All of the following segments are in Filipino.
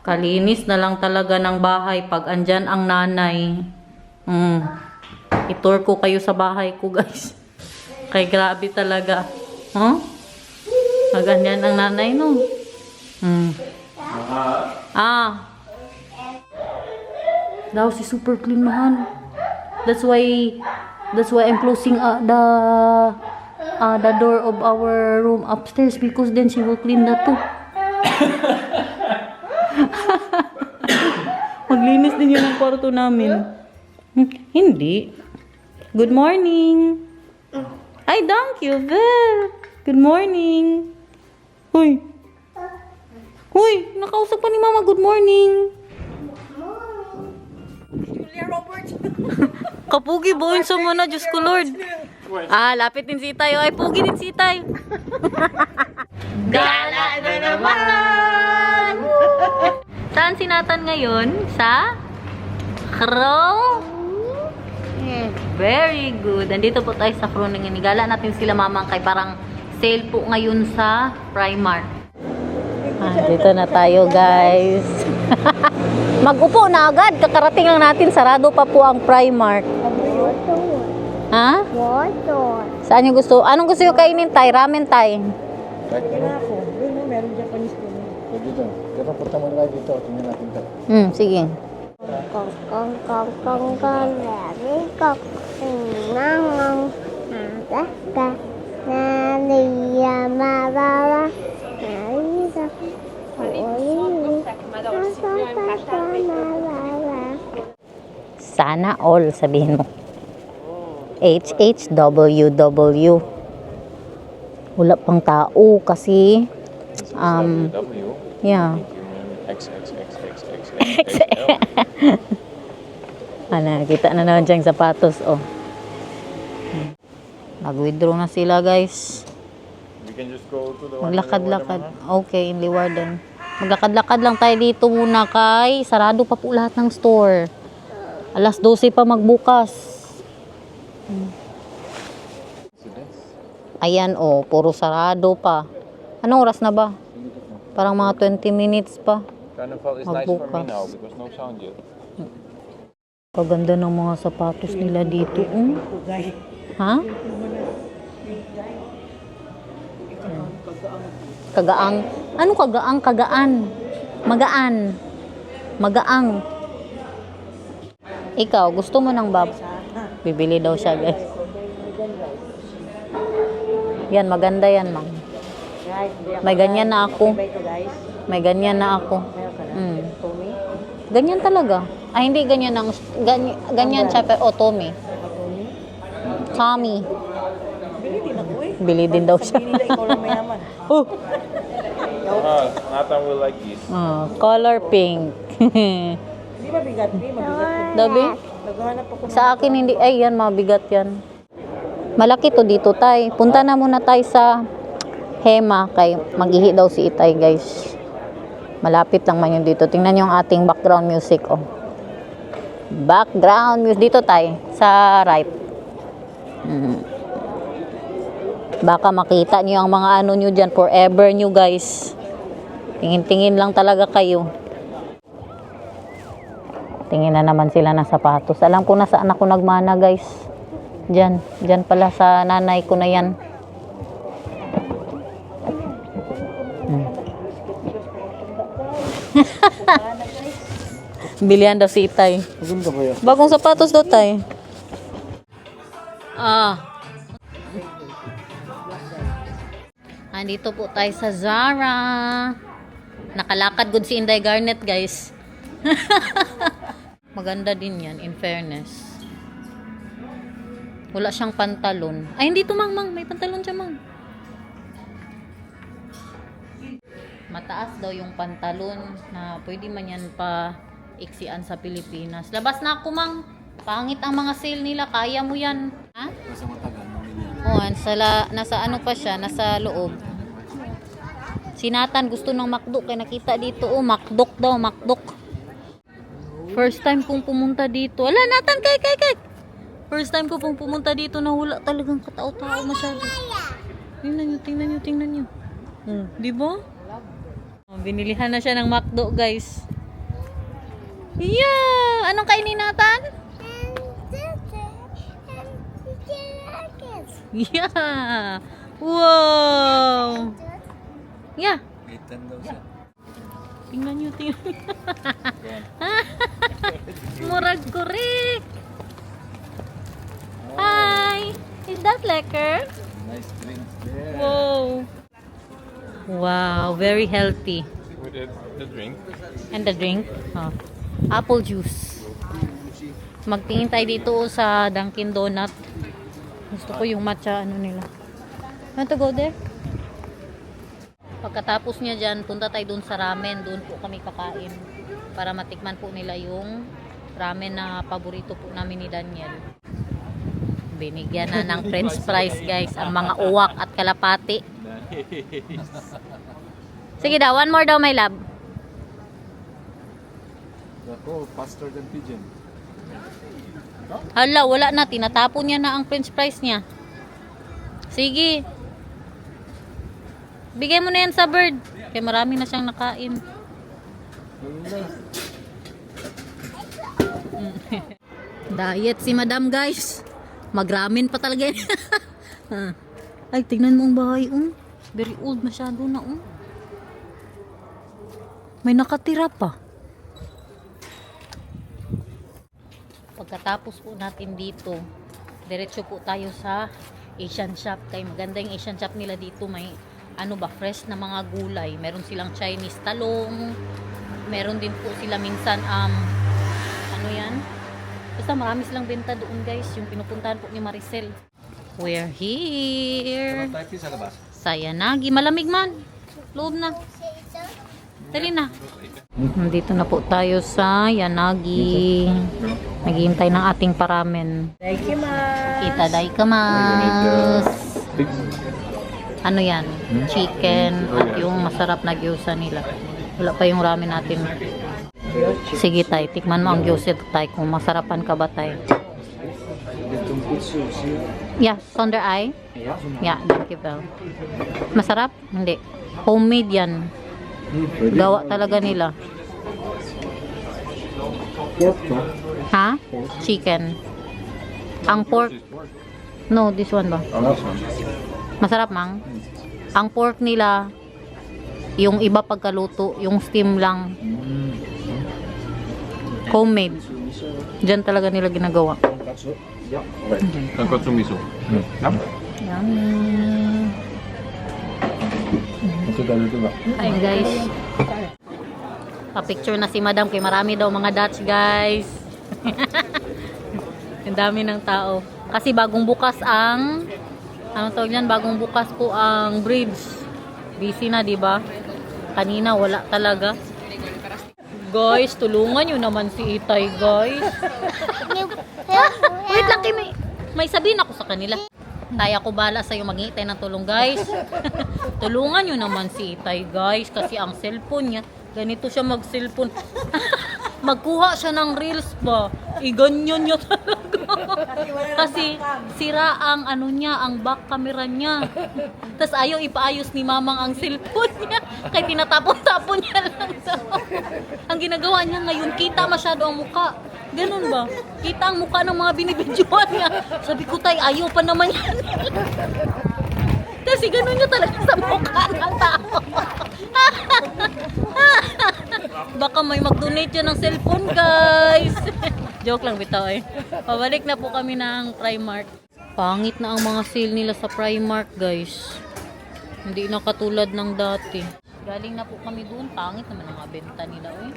Kalinis na lang talaga ng bahay pag andyan ang nanay. I-tour ko kayo sa bahay ko, guys. Kay grabe talaga. Ganyan ang nanay, no? Daw si super clean, mahan. That's why I'm closing the door of our room upstairs, because then she will clean that too. Maglinis din yun ang kwarto namin. Hindi. Good morning. Ay, thank you, Belle. Good morning. Huy. Huy, nakausap pa ni Mama. Good morning. Julia Roberts. Kapugi, buhin sa muna. Diyos ko, Lord. Lapit din si Itay. Ay, pugi din si Itay. Gala na naman! Saan si Nathan ngayon? Sa Crow? Very good. Nandito po tayo sa Crow. Nanginigala natin sila mamang kay parang sale po ngayon sa Primark. Dito na tayo, guys. Mag-upo na agad. Kakarating lang natin. Sarado pa po ang Primark. Ha? Water. Saan yung gusto? Anong gusto yung kainin, Tay? Ramen, Tay? Kaya na ako. Doon mo, meron Japanese doon. So dito, kaya punta mo na dito, tingnan natin ito. Sige. Sana all, sabihin mo. HHWW. Wala pang tao kasi yeah. Kita na naman diyang sapatos, oh. Nag-withdraw na sila, guys. We can just go to the Maglakad-lakad. Okay, in Leeuwarden. Maglakad-lakad lang tayo dito muna, kay sarado pa po lahat ng store. Alas 12 pa magbukas. Ayan, oh, puro sarado pa. Anong oras na ba? Parang mga 20 minutes pa. Carnival is nice for me now because no sound yet. Kaganda ng mga sapatos nila dito. Ha? Kagaang. Ano kagaang? Kagaan. Magaan. Magaang. Ikaw, gusto mo ng bab? Bibili daw siya, guys. Yan, maganda yan, ma'am. May ganyan na ako. May ganyan na ako. Ganyan talaga. Ay, hindi ganyan ang ganyan siya, pero Tommy. Tommy. Bili din daw siya. Oh. Nathan will like this. Color pink. Hindi mabigat, mabigat. Dabi? Naghahanap ako ng... Sa akin hindi. Ay, yan, mabigat yan. Malaki to dito, Tay. Punta na muna tayo sa Hema. Kay mag-ihi daw si Itay, guys. Malapit lang man yun dito. Tingnan yung ating background music, oh. Background music. Dito, Tay. Sa right. Baka makita nyo ang mga ano nyo dyan. Forever nyo, guys. Tingin-tingin lang talaga kayo. Tingin na naman sila ng sapatos. Alam ko na saan ako nagmana, guys. Diyan. Diyan pala sa nanay ko na yan. Bilihan daw si Itay. Bagong sapatos daw, Tay. Andito po tayo sa Zara. Nakalakad good si Inday Garnet, guys. Maganda din yan, in fairness. Wala siyang pantalon. Ay, hindi to, Mang. May pantalon siya, Mang. Mataas daw yung pantalon na pwede man yan pa iksian sa Pilipinas. Labas na ako, Mang. Pangit ang mga sale nila. Kaya mo yan. Ha? Nasa matagal. Nasa ano pa siya, nasa loob. Si Nathan gusto ng McDo, kaya nakita dito, oh, McDo daw, McDo. First time kong pumunta dito. Ala, Nathan, kay. First time ko pong pumunta dito na wala talagang katao-tao masyado. Tingnan nyo. Di ba? Binilihan na siya ng McDo, guys. Yeah! Anong kainin natin? Yeah! Wow! Yeah! Tingnan nyo, tingnan nyo. Murag korek! Hi! Is that lekker? Nice drink. Wow! Wow, very healthy. With the drink. And the drink? Oh. Apple juice. Magtingin tayo dito sa Dunkin Donut. Gusto ko yung matcha ano nila. Want to go there? Pagkatapos niya dyan, punta tayo dun sa ramen. Doon po kami kakain. Para matikman po nila yung ramen na paborito po namin ni Daniel. Binigyan na ng french fries guys. Ang mga uwak at kalapati. Sige daw, one more daw my love. Oh, faster than pigeon. Hala, wala na. Tinatapon niya na ang french fries niya. Sige. Bigay mo na yan sa bird. Kaya marami na siyang nakain. Diet si madam guys. Magramin pa talaga yan. Ay, tingnan mo ang bahay. Very old masyado na. May nakatira pa. Pagkatapos po natin dito, diretso po tayo sa Asian shop. Kaya maganda yung Asian shop nila dito. May ano ba, fresh na mga gulay. Meron silang Chinese talong. Meron din po sila minsan ano yan? Basta marami silang benta doon guys. Yung pinupuntahan po ni Maricel. We're here sa Yanagi. Malamig man. Loob na. Dali na. Nandito na po tayo sa Yanagi. Naghihintay ng ating paramen. Itadaikamas. Ano yan? Chicken at yung masarap na gyoza nila. Wala pa yung ramen natin. Sige tay, tikman mo ang gyoza tay kung masarapan ka ba tay. Yeah, sonder eye. Yeah, thank you Bel. Masarap? Hindi. Homemade yan. Gawa talaga nila. Ha? Chicken. Ang pork. No, this one ba? Masarap mang. Ang pork nila, yung iba pagkaluto, yung steam lang. Homemade. Diyan talaga nila ginagawa. Tonkatsu miso. Yummy. Ayun guys. Pa-picture na si madam kay marami daw mga Dutch guys. Ang dami ng tao. Kasi bagong bukas ang tawag niyan, bagong bukas po ang bridge. Busy na, di ba? Kanina wala talaga. Guys, tulungan nyo naman si Itay, guys. Wait lang, may sabihin ako sa kanila. Taya ko bala sa'yo maghihintay ng tulong, guys. Tulungan nyo naman si Itay, guys. Kasi ang cellphone niya, ganito siya mag-cellphone. Magkuha siya ng reels ba? Iganyan niya talaga. Kasi sira ang ano niya, ang back camera niya. Tapos ayaw ipaayos ni mamang ang cellphone niya. Kaya tinatapon-tapon niya lang daw. Ang ginagawa niya ngayon, kita masyado ang muka. Ganun ba? Kita ang muka ng mga binibidyoan niya. Sabi ko tay, ayaw pa naman yan. Kasi ganun niya talaga sa mukha ng tao. Baka may mag-donate yan ng cellphone, guys. Joke lang bitaw eh. Pabalik na po kami ng Primark. Pangit na ang mga sale nila sa Primark, guys. Hindi na katulad ng dati. Galing na po kami doon. Pangit naman ang mga benta nila eh.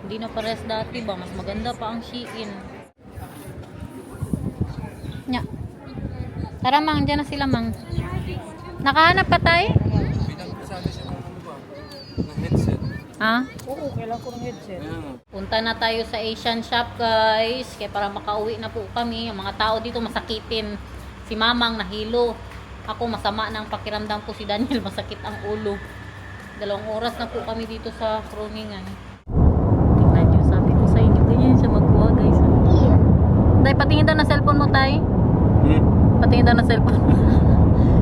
Hindi na pares dati ba? Mas maganda pa ang Shein. Nya. Tara mang, dyan na sila mang. Nakahanap pa tayo? Ha? Oo, kailangan ko ng headset. Punta na tayo sa Asian shop guys. Kaya para makauwi na po kami. Ang mga tao dito masakitin. Si mamang nahilo. Ako masama ng pakiramdam ko, si Daniel masakit ang ulo. 2 oras na po kami dito sa Kroningan. Tingnan nyo, sabi ko sa inyo, ganyan siya magkuha guys. Tay, patingin daw na cellphone mo tay. Patingin daw na cellphone mo.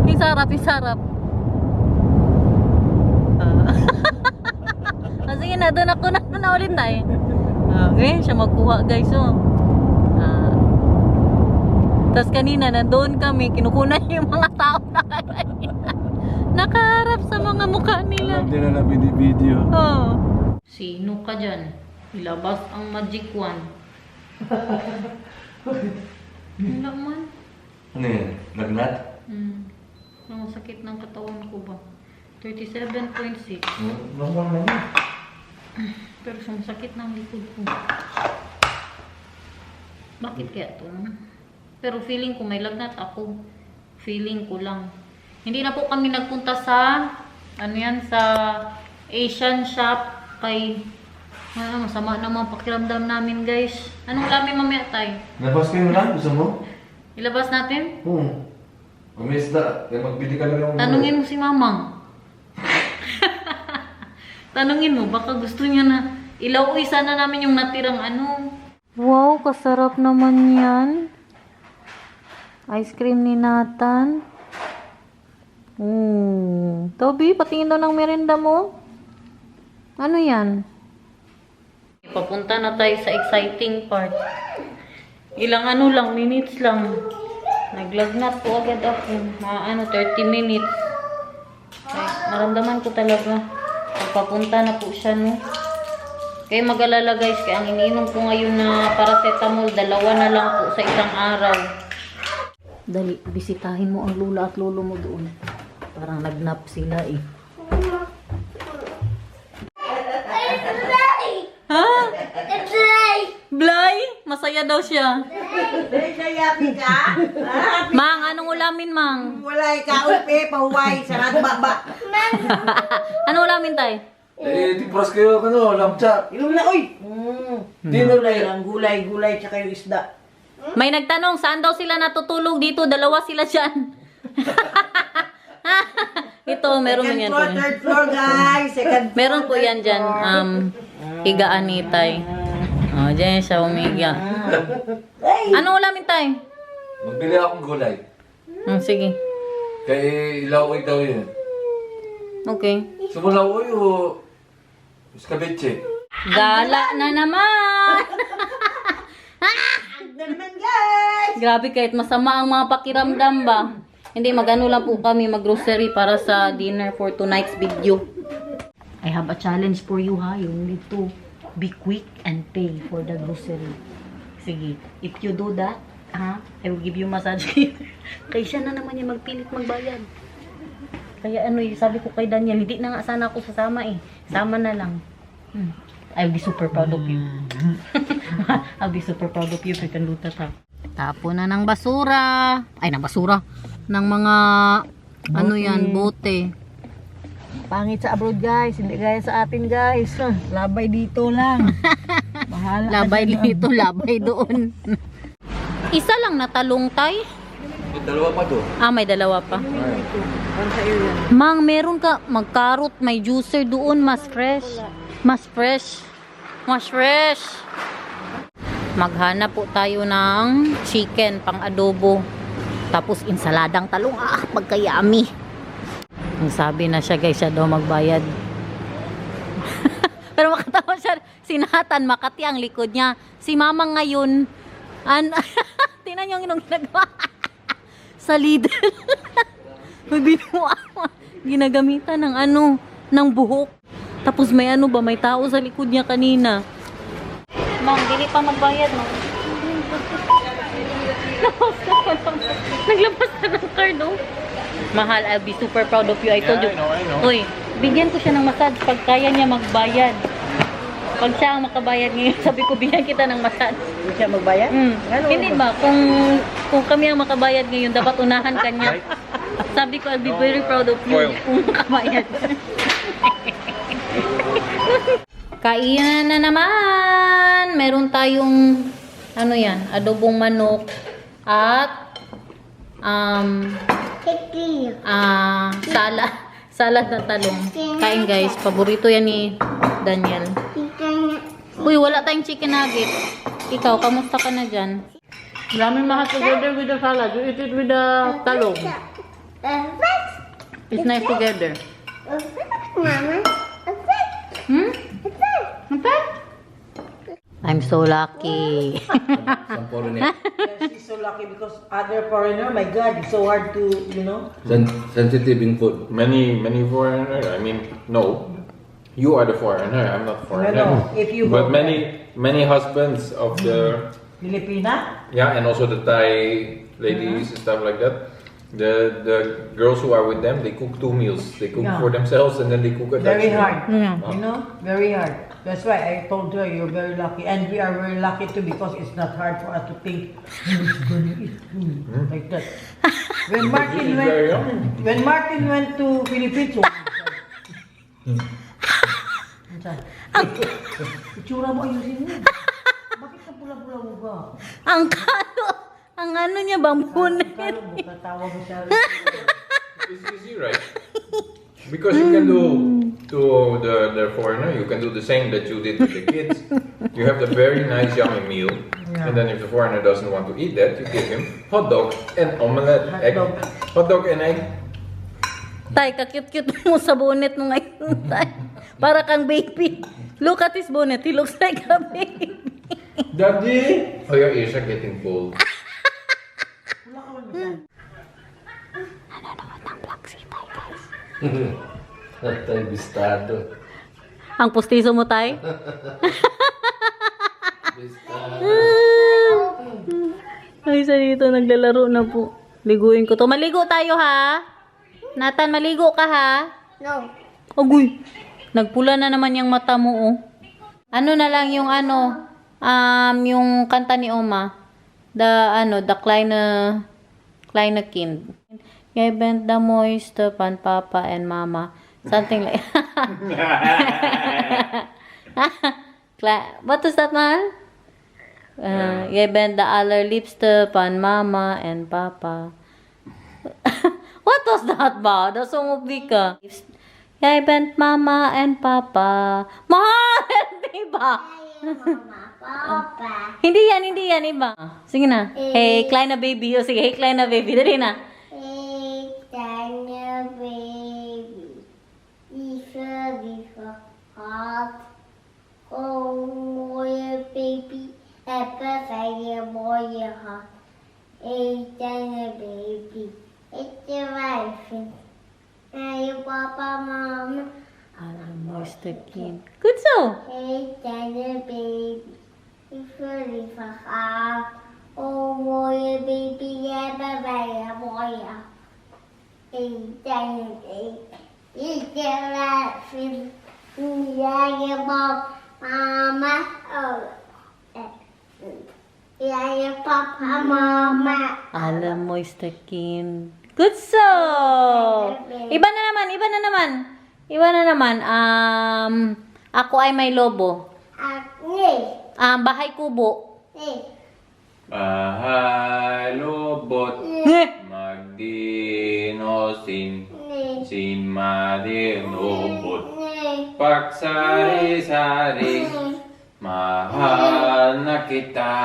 Yung sarap, yung sarap. Sige na, doon ako na ulit tayo. Ngayon siya magkuha guys, oh. Tapos kanina, nandoon kami, kinukunan niya yung mga tao na nakaharap sa mga mukha nila. Hindi na video. Oh. Sino ka dyan? Ilabas ang magic wand. Wala man. Ano yan? Lagnat? Ang sakit ng katawan ko ba? 37.6. Normal na yun. Pero sumasakit ng likod ko. Bakit kaya to? Pero feeling ko may lagnat ako. Feeling ko lang. Hindi na po kami nagpunta sa ano yan, sa Asian shop kay masama naman pakiramdam namin guys. Anong lamin mamaya tay? Labas kayo na? Gusto mo? Ilabas natin? May isda. Kaya magbili ka lang. Tanungin mo si mamang. Tanungin mo, baka gusto niya na ilauwi sana namin yung natirang ano. Wow, kasarap naman yan. Ice cream ni Nathan. Toby, patingin daw ng merenda mo. Ano yan? Papunta na tayo sa exciting part. Ilang ano lang, minutes lang. Naglagnat po agad ako. Mga 30 minutes. Ay, maramdaman ko talaga. Pagpapunta na po siya, no? Kaya mag-alala guys, kaya ang iniinom ko ngayon na paracetamol, 2 na lang po sa isang araw. Dali, bisitahin mo ang lula at lolo mo doon. Parang nagnap sila eh. Ha? Blay? Masaya daw siya. Sayapi ka? Mang, anong ulamin, Mang? Wala kaupe, pahuway, sarado baba. Anong ulamin, tay? Tipras kayo, lamcha. Inom na, uy! Dinner na yun. Ang gulay, tsaka yung isda. May nagtanong, saan daw sila natutulog dito? 2 sila dyan. Ito, meron mo yan. Third floor, guys. Meron po yan dyan. Higaan ni tay. Oh, dyan siya umiga. Anong ulamin, tay? Magbili akong gulay. Sige. Kaya ilaway daw yun. Okay. Sumulaway o escabeche. Gala na naman! naman, guys! Grabe, kahit masama ang mga pakiramdam ba? Hindi, mag-ano lang po kami, mag-grocery para sa dinner for tonight's video. I have a challenge for you ha. You need to be quick and pay for the grocery. Sige, if you do that, I will give you massage. Kaya siya na naman yung magpilit magbayad. Kaya sabi ko kay Daniel, hindi na nga sana ako sasama eh. Sama na lang. I'll be super proud of you. I'll be super proud of you if you can do that ha. Tapo na ng basura. Ay, ng basura. Ng mga, bote. Pangit sa abroad, guys. Hindi gaya sa atin, guys. Labay dito lang. Bahala. Labay dito, labay doon. Isa lang natalong tay. May 2 pa doon. May 2 pa. Para sa iyo yan. Mang, meron ka magkarot, may juicer doon, mas fresh. Mas fresh. Mas fresh. Maghanap po tayo ng chicken pang adobo. Tapos insaladang talong. Pagkayami. Sabi na siya guys, siya daw magbayad. Pero makatawa siya. Si Nathan, Makati ang likod niya. Si Mamang ngayon, tingnan niyo yung ginagawa. Sa Lidl. May binuwa. Ginagamitan ng ng buhok. Tapos may may tao sa likod niya kanina. Mang, dili pa magbayad, no? Naglabas na ng card, oh. Mahal, I'll be super proud of you. I told you. I know. Uy, bigyan ko siya ng massage pag kaya niya magbayad. Pag siya ang makabayad ngayon, sabi ko, bigyan kita ng massage. Hindi siya magbayad? Hindi ba? Kung kami ang makabayad ngayon, dapat unahan ka niya. Sabi ko, I'll be very proud of you kung makabayad. Kainan na naman! Meron tayong, adobong manok at salad na talong. Kain guys, paborito yan ni Daniel. Uy, wala tayong chicken nugget. Ikaw, kamusta ka na dyan? Ramen mahal together with the salad. You eat it with the talong. It's nice together. I'm so lucky. San foreigner. She's so lucky because other foreigner, my God, it's so hard to, you know. Sensitive in food. Many foreigner. I mean, no, you are the foreigner. I'm not foreigner. No, if you But go many husbands of the Filipina, and also the Thai ladies and stuff like that. The girls who are with them, they cook 2 meals. They cook Yeah. for themselves and then they cook a very Dutch meal. hard. Yeah. You know, very hard. That's why I told her you're very lucky, and we are very lucky too because it's not hard for us to think like that. When Martin This is very went, yummy. when Martin went to Philippines, itsura mo ayusin mo. Bakit ka pula-pula mo ba? Ang ano niya bang bunit? Kalo mo, tatawa mo siya. It's easy, right? Because you can do to the foreigner, you can do the same that you did with the kids. You have the very nice yummy meal, and then if the foreigner doesn't want to eat that, you give him hot dog and omelette, egg, hot dog and egg. Tay, kakit-cute mo sa bonnet mo ngayon, Tay. Para kang baby. Look at his bonnet. He looks like a baby. Daddy, oh your ears are getting full. Tay bistado. Ang pustiso mo, Tay? Bistado. Ay, isa dito, naglalaro na po. Liguin ko to. Maligo tayo, ha? Nathan, maligo ka, ha? No. Agoy, nagpula na naman yung mata mo, oh. Ano na lang yung ano, yung kanta ni Oma. The kleine Kind. Geben the moiste pan Papa and Mama. Something like what is that, man? Geben the allerliebste pan Mama and Papa. What was that ba? The song of Vika. Jeg bent Mama and Papa. Mahal! Diba? Papa. Hindi yan, iba. Sige na. Hey, kleine baby. O sige, hey, kleine baby. Dali na. Hey, tiny baby. Before heart. Oh, my baby. Ever fire boy heart. Hey, tiny baby. It's your wife. Hey, Papa, Mama. Alam mo, the kid. Good so. Hey, tiny baby. Before heart. Oh, my baby. Ever fire boy heart. Hey, tiny baby. It's your wife. Yeah, your Mama. Oh. Yeah, your Papa, Mama. Alam mo, the kid. Good so. Iba na naman. Ako ay may lobo. Bahay kubo. Bahay lobot, magdinosin, si madinobot. Pagsari-sari, mahal na kita,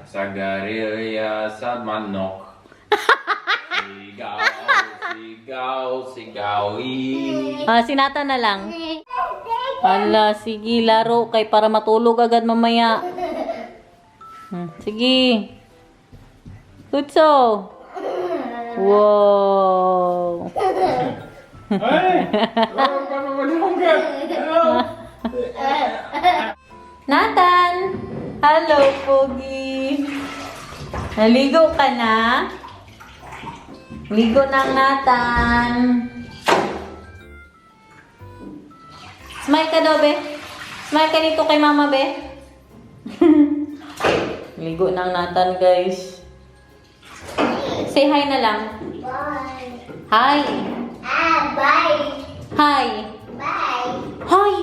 sa garilya sa manok. Sigaw, sigaw, sigawin. Sinata na lang. Hala, sige, laro kay para matulog agad mamaya. Sige. Good so. Wow. Nathan! Hello, Pogi. Naligo ka na? Ligo ng Nathan. Smile ka daw, be. Smile ka nito kay Mama, be. Ligo ng Nathan, guys. Say hi na lang. Bye. Hi. Bye. Hi. Bye. Hi.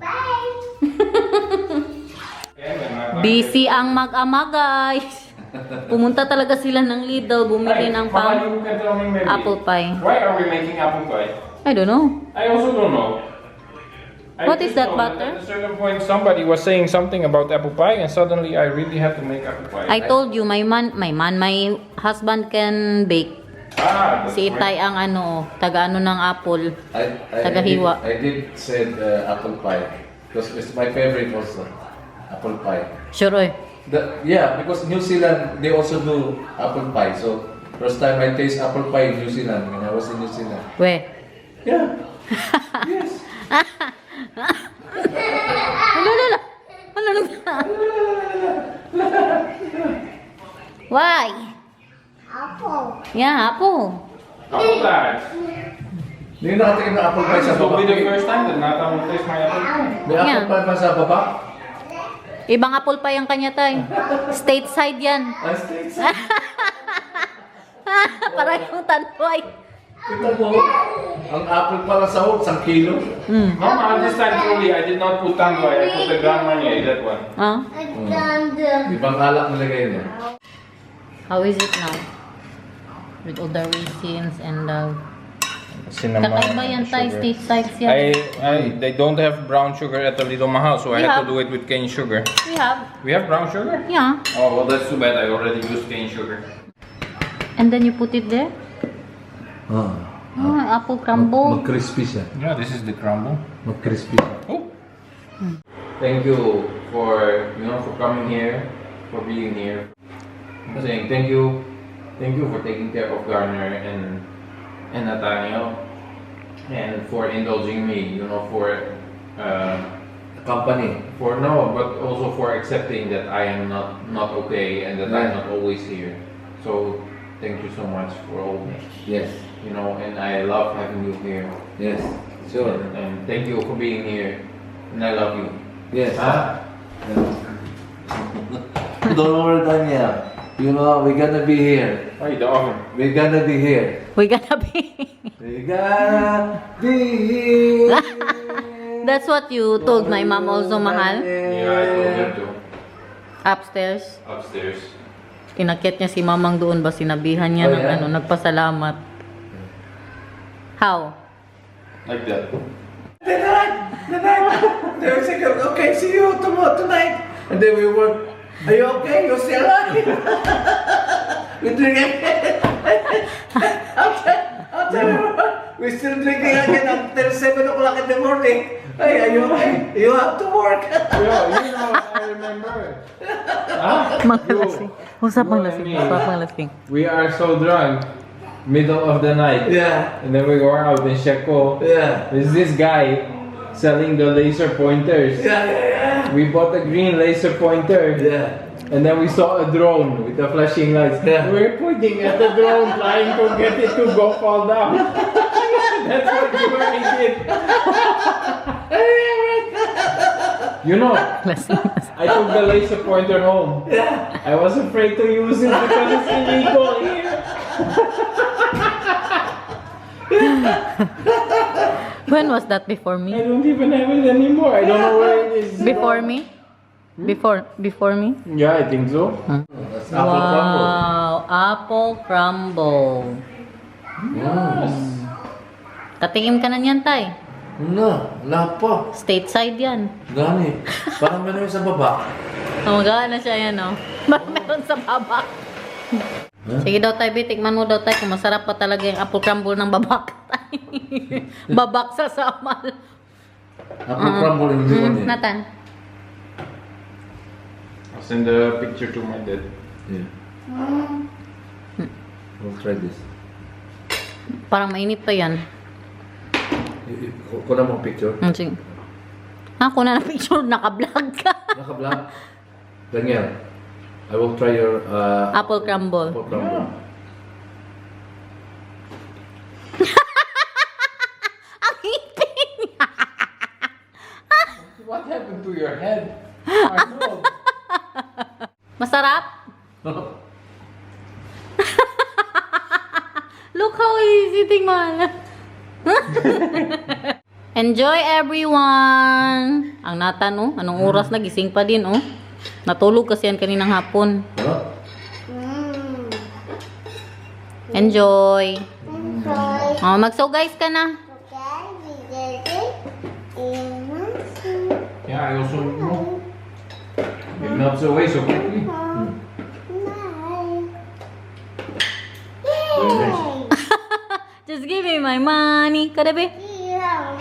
Bye. Busy ang mag-ama, guys. Pumunta talaga sila ng Lidl, bumili ng apple pie. Why are we making apple pie? I don't know. I also don't know. What is that, butter? At a certain point, somebody was saying something about apple pie, and suddenly I really have to make apple pie. I told you, my husband can bake. Si Itay ang taga ng apple. Tagahiwa. I did said apple pie because it's my favorite also. apple pie. Sure, oy. Yeah, because New Zealand, they also do apple pie. So, first time I taste apple pie in New Zealand when I was in New Zealand. We. Yeah. Yes. Why? Apple. Yeah, apple. Apple pie. Hindi na nakatikim ng apple pie sa This will baba. be the first time that Nathan will taste my apple pie. May apple Yeah. pie pa sa baba? Ibang apple pie ang kanya tay. Stateside yan. Ah, States. Para yung tantoy. Kita mo, ang apple pala sa hot, 1 kilo. No, no, this time truly, I did not put tandoy. I put the Grand Marnier, that one. Ah, Ibang alak nilagay niya. how is it now? With all the raisins and Cinnamon. kakaiba yan tay, stateside yan. They don't have brown sugar at the Little Mahal, so I We had have. to do it with cane sugar. We have. We have brown sugar? Yeah. Oh, well, that's too bad. I already used cane sugar. And then you put it there. Apple crumble. Mag-crispy siya. Yeah, this is the crumble. Mag-crispy siya. Oh. Thank you for for coming here, for being here. I'm saying thank you for taking care of Garner and Nathaniel, and for indulging me. For Company. but also for accepting that I am not okay and that I'm not always here. So thank you so much for all this. Yes. And I love having you here. Yes. Sure. And thank you for being here. And I love you. Yes. Ah. Don't worry, Daniel. We're gonna be here. Ay, the oven. We're gonna be here. We gonna be. We're gonna be here. That's what you told my mom also, mahal. Yeah, I told her to. Upstairs. Upstairs. Kinakyat niya si mamang doon ba sinabihan niya Oh, ng yeah? nagpasalamat. How? Like that. They were saying, okay, see you tomorrow tonight. And then we were, are you okay? You're still alive? We drink again. I'll tell you what, we're still drinking again until 7 o'clock in the morning. Hey, are you okay? You have to work. I remember. Manglasing. Usapang you lasing. and me. Usapang lasing. We are so drunk. Middle of the night. Yeah, And then we go out in Sheko. yeah. There's this guy selling the laser pointers. Yeah. We bought a green laser pointer. Yeah. And then we saw a drone with the flashing lights. Yeah. We're pointing at the drone, trying to get it to go fall down. That's what we did. Lasing. I took the laser pointer home. Yeah. I was afraid to use it because it's illegal here. When was that before I me? don't even have it anymore. I don't know where it is. Before me? Before me? Yeah, I think so. That's apple crumble. Wow, apple crumble. Yes. Tatingin ka na niyan, tay. Wala pa. Stateside yan. Gani. Parang meron sa baba. Tumagaan na siya yan, no? Ba't meron sa baba? Sige daw tayo, tikman mo daw tayo kung masarap pa talaga yung apple crumble ng babak. Babak sa samal. Apple crumble in the morning. Nathan. I'll send the picture to my dad. Yeah. We'll try this. Parang mainit pa yan. Kuna mo picture. Sige. Ako na picture, naka-vlog ka. Naka-vlog. Daniel, I will try your Apple crumble. apple crumble. Ang hipin! What happened to your head? I know. Masarap? Look how he's eating, man. Enjoy, everyone! Ang Nathan, oh. Anong oras na? Gising pa din, oh. Natulog kasi yan kaninang hapon. Ano? Enjoy! Enjoy. Oh, mag-so guys ka na. Okay, we did it. And Yeah, I also know. It melts away so quickly. Very nice. Just give me my money. Kada be? You have